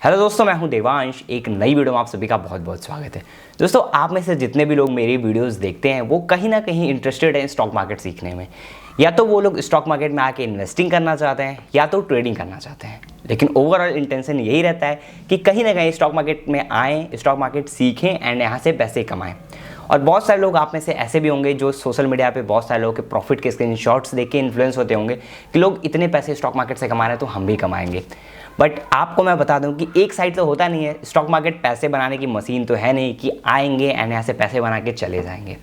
Hello दोस्तों, मैं हूं देवांश। एक नई वीडियो में आप सभी का बहुत बहुत स्वागत है। दोस्तों, आप में से जितने भी लोग मेरी वीडियोस देखते हैं वो कहीं ना कहीं इंटरेस्टेड हैं स्टॉक मार्केट सीखने में। या तो वो लोग स्टॉक मार्केट में आके इन्वेस्टिंग करना चाहते हैं या तो ट्रेडिंग करना चाहते हैं, लेकिन ओवरऑल इंटेंशन यही रहता है कि कहीं ना कहीं स्टॉक मार्केट में आएँ, स्टॉक मार्केट सीखें एंड यहाँ से पैसे कमाएँ। और बहुत सारे लोग आप में से ऐसे भी होंगे जो सोशल मीडिया पे बहुत सारे लोगों के प्रॉफिट के स्क्रीनशॉट्स देख के इन्फ्लुएंस होते होंगे कि लोग इतने पैसे स्टॉक मार्केट से कमा रहे हैं तो हम भी कमाएंगे। बट आपको मैं बता दूं कि एक साइड तो होता नहीं है। स्टॉक मार्केट पैसे बनाने की मशीन तो है नहीं कि आएंगे एंड यहाँ से पैसे बना के चले जाएंगे।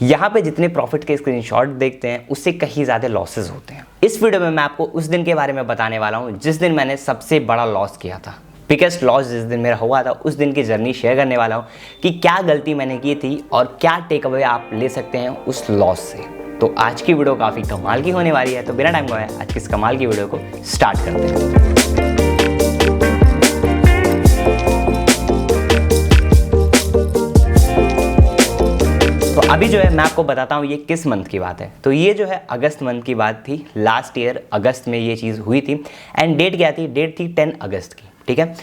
यहाँ पे जितने प्रॉफिट के स्क्रीनशॉट देखते हैं उससे कहीं ज़्यादा लॉसेज होते हैं। इस वीडियो में मैं आपको उस दिन के बारे में बताने वाला हूँ जिस दिन मैंने सबसे बड़ा लॉस किया था। बिगेस्ट लॉस जिस दिन मेरा हुआ था उस दिन की जर्नी शेयर करने वाला हूँ कि क्या गलती मैंने की थी और क्या टेक अवे आप ले सकते हैं उस लॉस से। तो आज की वीडियो काफ़ी कमाल की होने वाली है, तो बिना टाइम गवाए आज की इस कमाल की वीडियो को स्टार्ट करते हैं। तो अभी जो है मैं आपको बताता हूँ ये किस मंथ की बात है। तो ये जो है अगस्त मंथ की बात थी। लास्ट ईयर अगस्त में ये चीज़ हुई थी एंड डेट क्या थी? डेट थी 10 अगस्त की। ठीक है,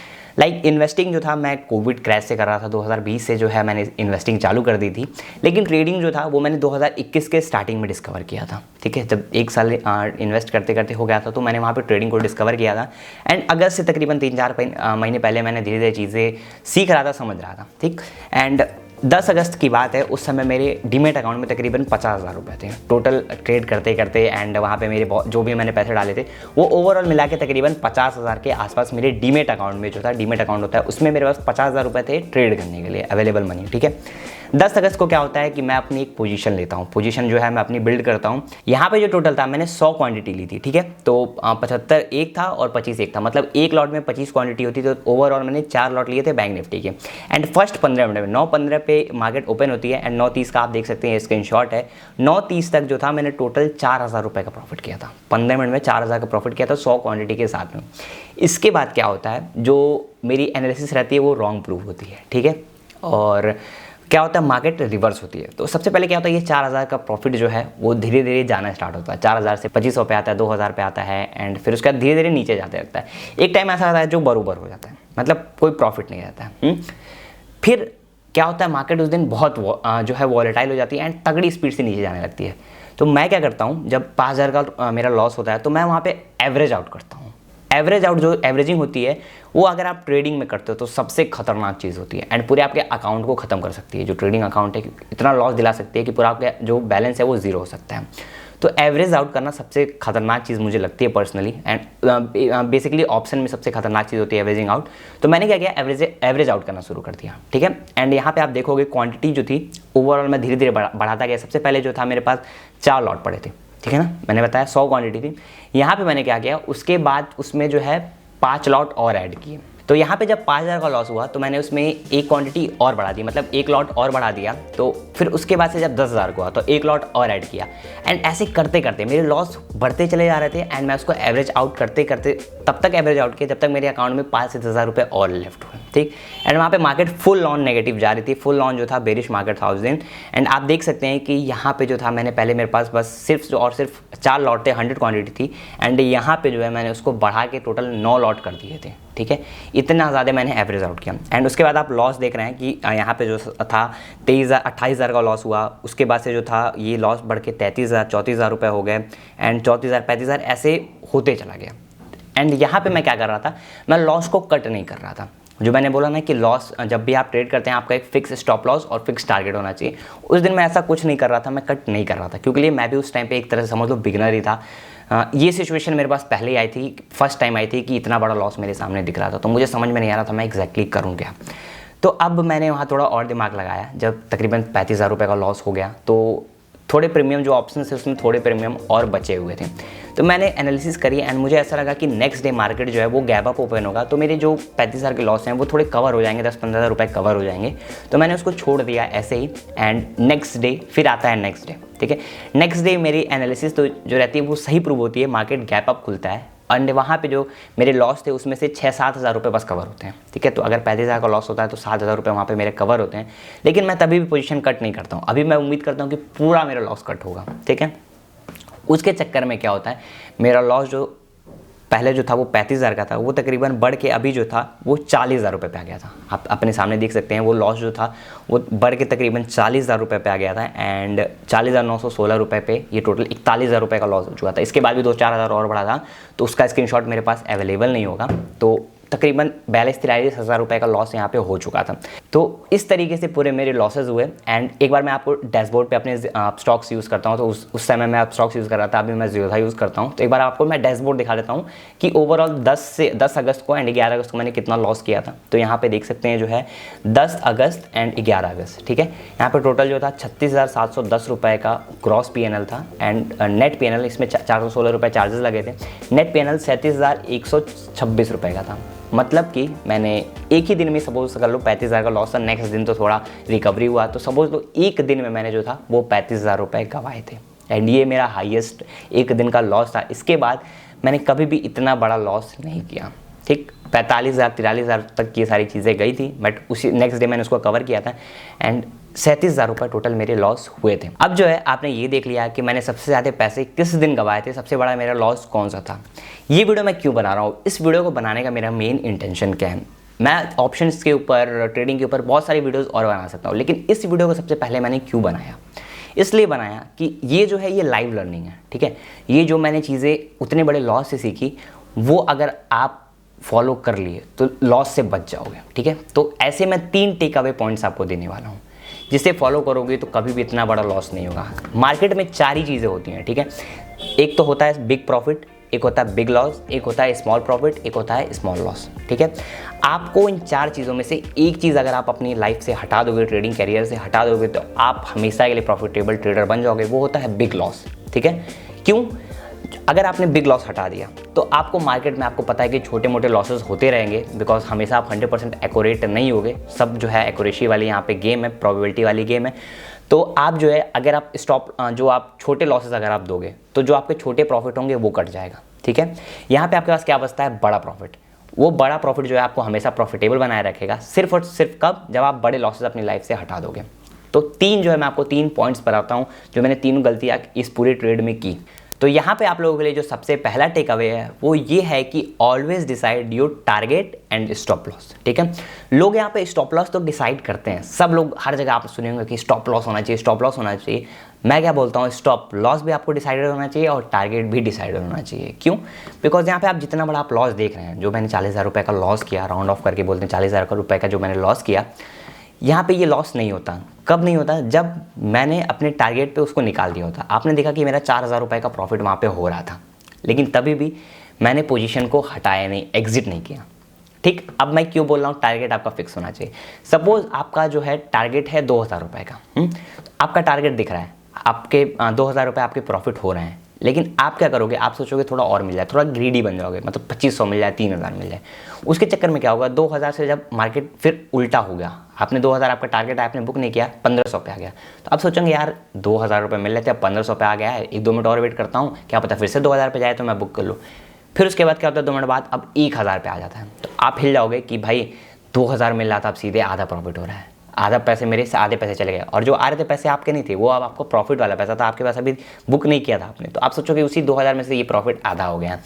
इन्वेस्टिंग जो था मैं कोविड क्रैश से कर रहा था। 2020 से जो है मैंने इन्वेस्टिंग चालू कर दी थी, लेकिन ट्रेडिंग जो था वो मैंने 2021 के स्टार्टिंग में डिस्कवर किया था। ठीक है, जब एक साल इन्वेस्ट करते करते हो गया था तो मैंने वहाँ पे ट्रेडिंग को डिस्कवर किया था एंड अगस्त से तकरीबन 3-4 महीने पहले मैंने धीरे धीरे चीज़ें सीख रहा था, समझ रहा था। ठीक, एंड 10 अगस्त की बात है, उस समय मेरे डीमेट अकाउंट में तकरीबन 50,000 रुपये थे टोटल ट्रेड करते करते। एंड वहाँ पे मेरे जो भी मैंने पैसे डाले थे वो ओवरऑल मिला के तकरीबन 50,000 के आसपास मेरे डीमेट अकाउंट में जो था, डीमेट अकाउंट होता है उसमें मेरे पास 50,000 रुपये थे ट्रेड करने के लिए अवेलेबल मनी। ठीक है, 10 अगस्त को क्या होता है कि मैं अपनी एक पोजीशन लेता हूँ। पोजीशन जो है मैं अपनी बिल्ड करता हूँ। यहाँ पे जो टोटल था मैंने 100 क्वांटिटी ली थी। ठीक है, तो 75 एक था और 25 एक था, मतलब एक लॉट में 25 क्वांटिटी होती। तो ओवरऑल मैंने 4 लॉट लिए थे बैंक निफ्टी के। एंड फर्स्ट 15 मिनट में 9:15 पे मार्केट ओपन होती है एंड 9:30 का आप देख सकते हैं स्क्रीनशॉट है। 9:30 तक जो था मैंने टोटल 4,000 रुपये का प्रॉफिट किया था। 15 मिनट में 4,000 का प्रॉफिट किया था 100 क्वांटिटी के साथ में। इसके बाद क्या होता है, जो मेरी एनालिसिस रहती है वो रॉन्ग प्रूव होती है। ठीक है, और क्या होता है मार्केट रिवर्स होती है। तो सबसे पहले क्या होता है, ये 4,000 का प्रॉफिट जो है वो धीरे धीरे जाना स्टार्ट होता है। 4,000 से 2,500 पे आता है, 2,000 पे आता है एंड फिर उसके बाद धीरे धीरे नीचे जाते रहता है। एक टाइम ऐसा आता है जो बरोबर हो जाता है, मतलब कोई प्रॉफिट नहीं रहता है। फिर क्या होता है, मार्केट उस दिन बहुत जो है वॉलेटाइल हो जाती है एंड तगड़ी स्पीड से नीचे जाने लगती है। तो मैं क्या करता हूँ, जब 5,000 का मेरा लॉस होता है तो मैं वहाँ पे एवरेज आउट करता हूँ। एवरेज आउट जो एवरेजिंग होती है वो अगर आप ट्रेडिंग में करते हो तो सबसे खतरनाक चीज़ होती है एंड पूरे आपके अकाउंट को ख़त्म कर सकती है। जो ट्रेडिंग अकाउंट है इतना लॉस दिला सकती है कि पूरा आपका जो बैलेंस है वो जीरो हो सकता है। तो एवरेज आउट करना सबसे खतरनाक चीज़ मुझे लगती है पर्सनली एंड बेसिकली ऑप्शन में सबसे खतरनाक चीज़ होती है एवरेजिंग आउट। तो मैंने क्या किया, एवरेज आउट करना शुरू कर दिया। ठीक है, एंड यहाँ पे आप देखोगे क्वांटिटी जो थी ओवरऑल मैं धीरे धीरे बढ़ाता गया। सबसे पहले जो था मेरे पास 4 लॉट पड़े थे। ठीक है ना, मैंने बताया 100 क्वांटिटी थी। यहाँ पे मैंने क्या किया, उसके बाद उसमें जो है 5 लॉट और ऐड किए। तो यहाँ पे जब 5,000 का लॉस हुआ तो मैंने उसमें एक क्वांटिटी और बढ़ा दी, मतलब एक लॉट और बढ़ा दिया। तो फिर उसके बाद से जब 10,000 को हुआ तो एक लॉट और ऐड किया एंड ऐसे करते करते मेरे लॉस बढ़ते चले जा रहे थे एंड मैं उसको एवरेज आउट करते करते तब तक एवरेज आउट किया जब तक मेरे अकाउंट में 5,000 से 10,000 रुपये और लेफ्ट हुए। ठीक, एंड वहाँ पे मार्केट फुल ऑन नेगेटिव जा रही थी। फुल ऑन जो था बेरिश मार्केट था उस दिन। एंड आप देख सकते हैं कि यहाँ पे जो था मैंने पहले मेरे पास बस सिर्फ 4 लॉट थे, 100 क्वांटिटी थी एंड यहाँ पे जो है मैंने उसको बढ़ा के टोटल 9 लॉट कर दिए थे। ठीक है, इतना ज़्यादा मैंने एवरेज आउट किया एंड उसके बाद आप लॉस देख रहे हैं कि यहाँ पे जो था 28,000 का लॉस हुआ। उसके बाद से जो था ये लॉस बढ़ के 33,000 34,000 रुपये हो गए एंड 34,000 35,000 ऐसे होते चला गया। एंड यहाँ पे मैं क्या कर रहा था, मैं लॉस को कट नहीं कर रहा था। जो मैंने बोला ना कि लॉस जब भी आप ट्रेड करते हैं आपका एक फिक्स स्टॉप लॉस और फिक्स टारगेट होना चाहिए। उस दिन मैं ऐसा कुछ नहीं कर रहा था, मैं कट नहीं कर रहा था क्योंकि मैं भी उस टाइम पे एक तरह से समझ लो बिगनर ही था। ये सिचुएशन मेरे पास पहले ही आई थी, फर्स्ट टाइम आई थी कि इतना बड़ा लॉस मेरे सामने दिख रहा था। तो मुझे समझ में नहीं आ रहा था मैं एग्जैक्टली करूँ क्या। तो अब मैंने वहाँ थोड़ा और दिमाग लगाया। जब तकरीबन 35,000 रुपये का लॉस हो गया तो थोड़े प्रीमियम जो ऑप्शन थे उसमें थोड़े प्रीमियम और बचे हुए थे। तो मैंने एनालिसिस करी एंड मुझे ऐसा लगा कि नेक्स्ट डे मार्केट जो है वो गैप अप ओपन होगा तो मेरे जो 35,000 के लॉस हैं वो थोड़े कवर हो जाएंगे, 10-15,000 रुपये कवर हो जाएंगे। तो मैंने उसको छोड़ दिया ऐसे ही एंड नेक्स्ट डे फिर आता है नेक्स्ट डे। ठीक है, नेक्स्ट डे मेरी एनालिसिस तो जो रहती है वो सही प्रूव होती है, मार्केट गैप अप खुलता है एंड वहाँ पे जो मेरे लॉस थे उसमें से 6-7 हज़ार रुपये बस कवर होते हैं। ठीक है, तो अगर 35,000 का लॉस होता है तो 7,000 रुपये वहाँ पे मेरे कवर होते हैं। लेकिन मैं तभी भी पोजीशन कट नहीं करता हूँ। अभी मैं उम्मीद करता हूँ कि पूरा मेरा लॉस कट होगा। ठीक है, उसके चक्कर में क्या होता है, मेरा लॉस जो पहले जो था वो 35,000 का था, वो तकरीबन बढ़ के अभी जो था वो 40,000 रुपये पे आ गया था। आप अपने सामने देख सकते हैं वो लॉस जो था वो बढ़ के तकरीबन 40,000 रुपये पे आ गया था एंड 40,916 रुपये पे ये टोटल 41,000 रुपये का लॉस हो चुका था। इसके बाद भी 2-4 हज़ार और बढ़ा था, तो उसका स्क्रीनशॉट मेरे पास अवेलेबल नहीं होगा। तो तकरीबन 42-43 हज़ार रुपये का लॉस यहाँ पे हो चुका था। तो इस तरीके से पूरे मेरे लॉसेज हुए। एंड एक बार मैं आपको डैशबोर्ड पे अपने स्टॉक्स यूज़ करता हूँ, तो उस समय मैं स्टॉक्स यूज़ कर रहा था, अभी मैं ज़ीरोधा यूज़ करता हूँ। तो एक बार आपको मैं डैशबोर्ड दिखा देता हूँ कि ओवरऑल 10 अगस्त को एंड 11 अगस्त को मैंने कितना लॉस किया था। तो यहाँ पे देख सकते हैं जो है 10 अगस्त एंड 11 अगस्त, ठीक है। यहाँ पे टोटल जो था 36,710 रुपये का ग्रॉस PNL था एंड नेट PNL इसमें 416 रुपये चार्जेस लगे थे। नेट PNL 37,126 रुपये का था। मतलब कि मैंने एक ही दिन में सपोज कर लो 35,000 का लॉस था, नेक्स्ट दिन तो थोड़ा रिकवरी हुआ, तो सपोज लो एक दिन में मैंने जो था वो 35,000 रुपये गंवाए थे एंड ये मेरा हाईएस्ट एक दिन का लॉस था। इसके बाद मैंने कभी भी इतना बड़ा लॉस नहीं किया, ठीक। 45,000-43,000 तक ये सारी चीज़ें गई थी, बट उसी नेक्स्ट डे मैंने उसको कवर किया था एंड 37,000 रुपये टोटल मेरे लॉस हुए थे। अब जो है आपने ये देख लिया कि मैंने सबसे ज़्यादा पैसे किस दिन गंवाए थे, सबसे बड़ा मेरा लॉस कौन सा था। ये वीडियो मैं क्यों बना रहा हूँ, इस वीडियो को बनाने का मेरा मेन इंटेंशन क्या है। मैं ऑप्शंस के ऊपर, ट्रेडिंग के ऊपर बहुत सारी वीडियोज़ और बना सकता हूँ, लेकिन इस वीडियो को सबसे पहले मैंने क्यों बनाया, इसलिए बनाया कि ये जो है ये लाइव लर्निंग है, ठीक है। ये जो मैंने चीज़ें उतने बड़े लॉस से सीखी वो अगर आप फॉलो कर लिए तो लॉस से बच जाओगे, ठीक है। तो ऐसे मैं 3 टेक अवे पॉइंट्स आपको देने वाला हूँ, जिसे फॉलो करोगे तो कभी भी इतना बड़ा लॉस नहीं होगा। मार्केट में 4 ही चीज़ें होती हैं, ठीक है। एक तो होता है बिग प्रॉफिट, एक होता है बिग लॉस, एक होता है स्मॉल प्रॉफिट, एक होता है स्मॉल लॉस, ठीक है। आपको इन 4 चीज़ों में से एक चीज़ अगर आप अपनी लाइफ से हटा दोगे, ट्रेडिंग कैरियर से हटा दोगे, तो आप हमेशा के लिए प्रॉफिटेबल ट्रेडर बन जाओगे। वो होता है बिग लॉस, ठीक है। क्यों? अगर आपने बिग लॉस हटा दिया तो आपको मार्केट में आपको पता है कि छोटे मोटे लॉसेस होते रहेंगे, बिकॉज हमेशा आप 100% एक्यूरेट नहीं होगे। सब जो है एक्यूरेसी वाली यहाँ पे गेम है, प्रोबेबिलिटी वाली गेम है। तो आप जो है अगर आप जो आप छोटे लॉसेस अगर आप दोगे तो जो आपके छोटे प्रॉफिट होंगे वो कट जाएगा, ठीक है। यहाँ पे आपके पास क्या बचता है, बड़ा प्रॉफिट। वो बड़ा प्रॉफिट जो है आपको हमेशा प्रॉफिटेबल बनाए रखेगा, सिर्फ और सिर्फ कब, जब आप बड़े लॉसेस अपनी लाइफ से हटा दोगे। तो 3 जो है मैं आपको 3 पॉइंट्स बताता हूँ जो मैंने 3 गलतियाँ इस पूरे ट्रेड में की। तो यहाँ पे आप लोगों के लिए जो सबसे पहला टेक अवे है वो ये है कि always decide your target and stop loss, ठीक है। लोग यहाँ पे स्टॉप लॉस तो डिसाइड करते हैं, सब लोग हर जगह आप सुने होंगे कि स्टॉप लॉस होना चाहिए, स्टॉप लॉस होना चाहिए। मैं क्या बोलता हूँ, स्टॉप लॉस भी आपको डिसाइडेड होना चाहिए और टारगेट भी डिसाइडेड होना चाहिए। क्यों? बिकॉज यहाँ पे आप जितना बड़ा आप लॉस देख रहे हैं, जो मैंने 40,000 रुपये का लॉस किया, राउंड ऑफ करके बोलते हैं 40,000 रुपये का जो मैंने लॉस किया, यहाँ पे ये लॉस नहीं होता। कब नहीं होता? जब मैंने अपने टारगेट पे उसको निकाल दिया होता। आपने देखा कि मेरा 4,000 रुपये का प्रॉफिट वहाँ पे हो रहा था, लेकिन तभी भी मैंने पोजीशन को हटाया नहीं, एग्जिट नहीं किया, ठीक। अब मैं क्यों बोल रहा हूँ टारगेट आपका फिक्स होना चाहिए। सपोज आपका जो है टारगेट है 2,000 रुपये का, आपका टारगेट दिख रहा है, आपके 2,000 रुपये आपके प्रॉफिट हो रहे हैं, लेकिन आप क्या करोगे, आप सोचोगे थोड़ा और मिल जाए, थोड़ा ग्रीडी बन जाओगे, मतलब 2,500 मिल जाए, 3,000 मिल जाए। उसके चक्कर में क्या होगा, 2,000 से जब मार्केट फिर उल्टा हो गया, आपने 2,000 आपका टारगेट है, आपने बुक नहीं किया, 1,500 पे आ गया, तो आप सोचेंगे यार 2,000 रुपये मिल रहे थे, अब 1,500 पे आ गया है, 1-2 मिनट और वेट करता हूँ, क्या पता फिर से 2,000 पे जाए तो मैं बुक कर लूँ। फिर उसके बाद क्या होता है, 2 मिनट बाद अब 1,000 पे आ जाता है, तो आप हिल जाओगे कि भाई 2,000 मिल रहा था, अब सीधे आधा प्रॉफिट हो रहा है, आधा पैसे मेरे से आधे पैसे चले गए, और जो आ रहे थे पैसे आपके नहीं थे, वो अब आपको प्रॉफिट वाला पैसा था, आपके पास अभी बुक नहीं किया था आपने, तो आप सोचोगे उसी 2,000 में से ये प्रॉफिट आधा हो गया।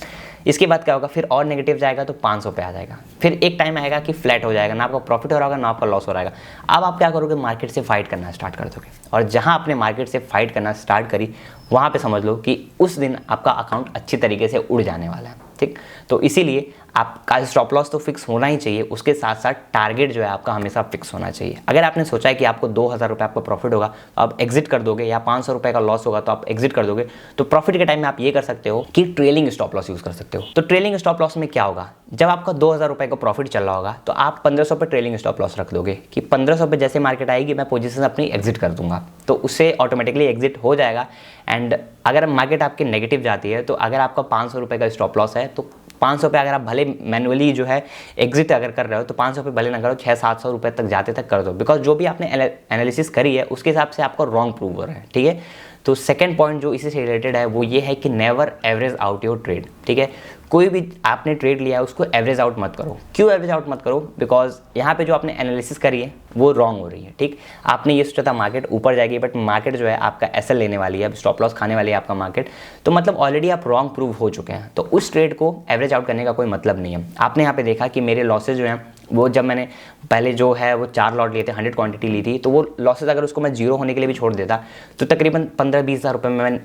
इसके बाद क्या होगा, फिर और नेगेटिव जाएगा तो 500 पे आ जाएगा, फिर एक टाइम आएगा कि फ्लैट हो जाएगा, ना आपका प्रॉफिट हो रहा होगा ना आपका लॉस हो रहा होगा। अब आप क्या करोगे, मार्केट से फाइट करना स्टार्ट कर दोगे, और जहाँ आपने मार्केट से फाइट करना स्टार्ट करी वहाँ पे समझ लो कि उस दिन आपका अकाउंट अच्छी तरीके से उड़ जाने वाला है, ठीक। तो इसीलिए आपका स्टॉप लॉस तो फिक्स होना ही चाहिए, उसके साथ साथ टारगेट जो है आपका हमेशा फिक्स होना चाहिए। अगर आपने सोचा है कि आपको 2,000 रुपये आपका प्रॉफिट होगा तो आप एग्जिट कर दोगे, या 500 रुपये का लॉस होगा तो आप एग्जिट कर दोगे, तो प्रॉफिट के टाइम में आप ये कर सकते हो कि ट्रेलिंग स्टॉप लॉस यूज़ कर सकते हो। तो ट्रेलिंग स्टॉप लॉस में क्या होगा, जब आपका 2,000 रुपये का प्रॉफिट चल रहा होगा तो आप 1,500 पे ट्रेलिंग स्टॉप लॉस रख दोगे कि 1,500 पे जैसे मार्केट आएगी मैं पोजीशन अपनी एग्जिट कर दूंगा, तो उससे ऑटोमेटिकली एग्जिट हो जाएगा। एंड अगर मार्केट आपकी नेगेटिव जाती है तो अगर आपका 500 रुपये का स्टॉप लॉस है तो 500 पे अगर आप भले मैनुअली जो है एग्जिट अगर कर रहे हो तो 500 पे भले ना करो, 600-700 रुपये तक जाते तक कर दो, बिकॉज जो भी आपने एनालिसिस करी है उसके हिसाब से आपको रॉन्ग प्रूव हो रहा है, ठीक है। तो सेकंड पॉइंट जो इसी से रिलेटेड है वो ये है कि never average out your trade, ठीक है। कोई भी आपने ट्रेड लिया है उसको एवरेज आउट मत करो। क्यों एवरेज आउट मत करो? बिकॉज यहाँ पे जो आपने एनालिसिस करी है वो रॉन्ग हो रही है, ठीक। आपने ये सोचा था मार्केट ऊपर जाएगी, बट मार्केट जो है आपका एसएल लेने वाली है, अब स्टॉप लॉस खाने वाली है आपका मार्केट, तो मतलब ऑलरेडी आप रॉन्ग प्रूव हो चुके हैं। तो उस ट्रेड को एवरेज आउट करने का कोई मतलब नहीं है। आपने यहाँ पे देखा कि मेरे लॉसेज जो हैं वो, जब मैंने पहले जो है वो 4 लॉट लिए थे, 100 क्वांटिटी ली थी, तो वो लॉसेज अगर उसको मैं जीरो होने के लिए भी छोड़ देता तो तकरीबन 15-20 हज़ार रुपये में मैं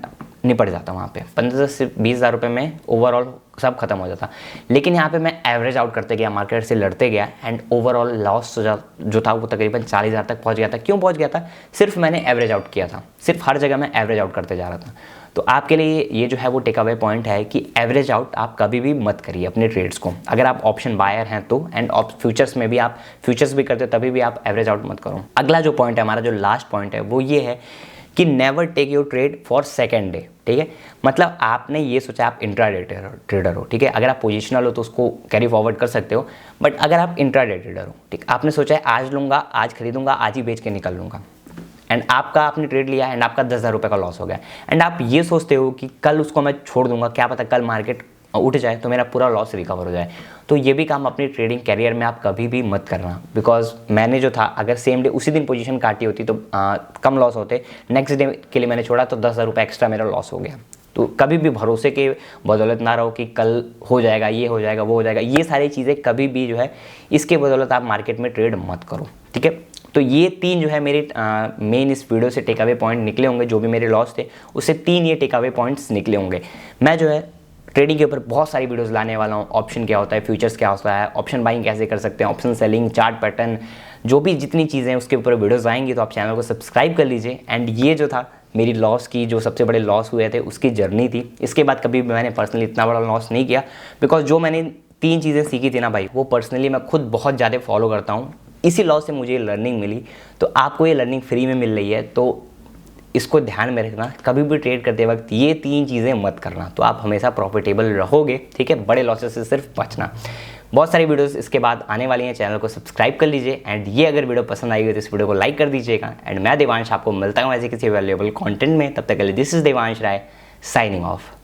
निपट जाता वहाँ पे। 15 से 20 हज़ार रुपये में ओवरऑल सब खत्म हो जाता। लेकिन यहाँ पे मैं एवरेज आउट करते गया, मार्केट से लड़ते गया, एंड ओवरऑल लॉस जो था वो तकरीबन 40 हज़ार तक पहुँच गया था। क्यों पहुँच गया था? सिर्फ मैंने एवरेज आउट किया था, सिर्फ हर जगह मैं एवरेज आउट करते जा रहा था। तो आपके लिए ये जो है वो टेक अवे पॉइंट है कि एवरेज आउट आप कभी भी मत करिए अपने ट्रेड्स को। अगर आप ऑप्शन बायर हैं तो, एंड फ्यूचर्स में भी आप फ्यूचर्स भी करते हो तभी भी आप एवरेज आउट मत करो। अगला जो पॉइंट है हमारा, जो लास्ट पॉइंट है, वो ये है कि never take your trade for second day, ठीक है। मतलब आपने ये सोचा आप इंट्राडे ट्रेडर हो, ठीक है। अगर आप पोजिशनल हो तो उसको कैरी फॉरवर्ड कर सकते हो, बट अगर आप इंट्राडे ट्रेडर हो, ठीक, आपने सोचा है आज लूँगा, आज खरीदूंगा, आज ही बेच के निकल लूँगा, एंड आपका आपने ट्रेड लिया एंड आपका 10,000 रुपये का लॉस हो गया, एंड आप ये सोचते हो कि कल उसको मैं छोड़ दूंगा, क्या पता कल मार्केट उठ जाए तो मेरा पूरा लॉस रिकवर हो जाए। तो ये भी काम अपनी ट्रेडिंग कैरियर में आप कभी भी मत करना। बिकॉज मैंने जो था, अगर सेम डे उसी दिन पोजीशन काटी होती तो कम लॉस होते, नेक्स्ट डे के लिए मैंने छोड़ा तो 10,000 रुपये एक्स्ट्रा मेरा लॉस हो गया। तो कभी भी भरोसे के बदौलत ना रहो कि कल हो जाएगा, ये हो जाएगा, वो हो जाएगा, ये सारी चीज़ें कभी भी जो है इसके बदौलत आप मार्केट में ट्रेड मत करो, ठीक है। तो ये 3 जो है मेरे मेन इस वीडियो से टेक अवे पॉइंट निकले होंगे। जो भी मेरे लॉस थे उससे 3 ये टेक अवे पॉइंट्स निकले होंगे। मैं जो है ट्रेडिंग के ऊपर बहुत सारी वीडियोस लाने वाला हूँ। ऑप्शन क्या होता है, फ्यूचर्स क्या होता है, ऑप्शन बाइंग कैसे कर सकते हैं, ऑप्शन सेलिंग, चार्ट पैटर्न, जो भी जितनी चीज़ें हैं उसके ऊपर वीडियोस आएंगी। तो आप चैनल को सब्सक्राइब कर लीजिए। एंड ये जो था मेरी लॉस की, जो सबसे बड़े लॉस हुए थे उसकी जर्नी थी। इसके बाद कभी भी मैंने पर्सनली इतना बड़ा लॉस नहीं किया, बिकॉज जो मैंने 3 चीज़ें सीखी थी ना भाई, वो पर्सनली मैं खुद बहुत ज़्यादा फॉलो करता हूँ। इसी लॉस से मुझे ये लर्निंग मिली, तो आपको ये लर्निंग फ्री में मिल रही है, तो इसको ध्यान में रखना। कभी भी ट्रेड करते वक्त ये 3 चीज़ें मत करना, तो आप हमेशा प्रॉफिटेबल रहोगे, ठीक है। बड़े लॉसेस से सिर्फ बचना। बहुत सारी वीडियोस इसके बाद आने वाली हैं, चैनल को सब्सक्राइब कर लीजिए। एंड ये अगर वीडियो पसंद आई हो तो इस वीडियो को लाइक कर दीजिएगा। एंड मैं देवांश आपको मिलता हूँ ऐसे किसी वैल्यूएबल कंटेंट में। तब तक के लिए this is Devansh Rai signing of.